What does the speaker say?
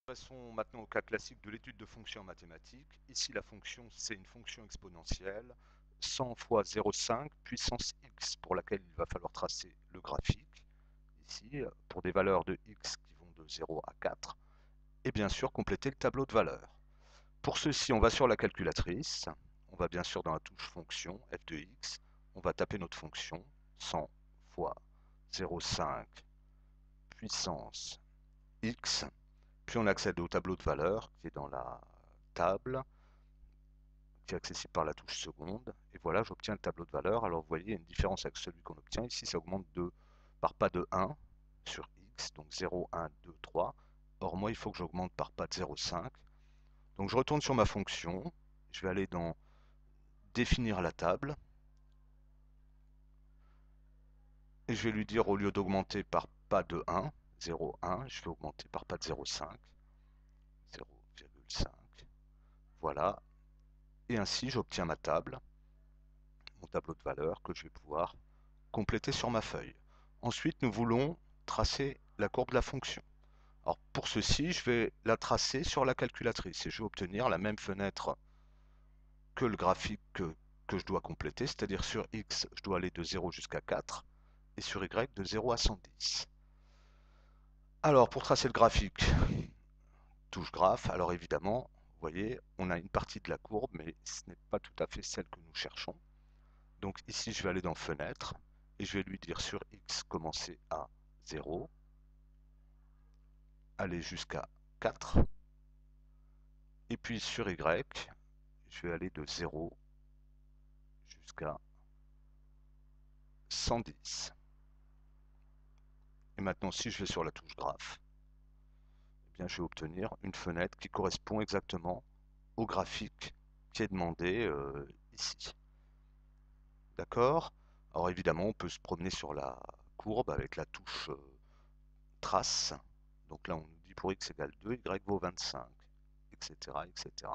Passons maintenant au cas classique de l'étude de fonctions en mathématiques. Ici, la fonction, c'est une fonction exponentielle, 100 fois 0,5 puissance x, pour laquelle il va falloir tracer le graphique, ici, pour des valeurs de x qui vont de 0 à 4, et bien sûr compléter le tableau de valeurs. Pour ceci, on va sur la calculatrice, on va bien sûr dans la touche fonction, f de x, on va taper notre fonction, 100 fois 0,5 puissance x, puis on accède au tableau de valeurs qui est dans la table, qui est accessible par la touche seconde. Et voilà, j'obtiens le tableau de valeurs. Alors vous voyez, il y a une différence avec celui qu'on obtient. Ici, ça augmente par pas de 1 sur x, donc 0, 1, 2, 3. Or, moi, il faut que j'augmente par pas de 0,5. Donc je retourne sur ma fonction. Je vais aller dans définir la table. Et je vais lui dire, au lieu d'augmenter par pas de 1, 0,1, je vais augmenter par pas de 0,5, 0,5. Voilà. Et ainsi, j'obtiens ma table, mon tableau de valeurs que je vais pouvoir compléter sur ma feuille. Ensuite, nous voulons tracer la courbe de la fonction. Alors pour ceci, je vais la tracer sur la calculatrice et je vais obtenir la même fenêtre que le graphique que je dois compléter, c'est-à-dire sur x, je dois aller de 0 jusqu'à 4 et sur y de 0 à 110. Alors pour tracer le graphique, touche graphe, alors évidemment, vous voyez, on a une partie de la courbe, mais ce n'est pas tout à fait celle que nous cherchons. Donc ici, je vais aller dans Fenêtre et je vais lui dire sur X commencer à 0, aller jusqu'à 4, et puis sur Y, je vais aller de 0 jusqu'à 110. Et maintenant, si je vais sur la touche Graphe, eh bien, je vais obtenir une fenêtre qui correspond exactement au graphique qui est demandé ici. D'accord? Alors évidemment, on peut se promener sur la courbe avec la touche trace. Donc là, on nous dit pour x égale 2, y vaut 25, etc., etc.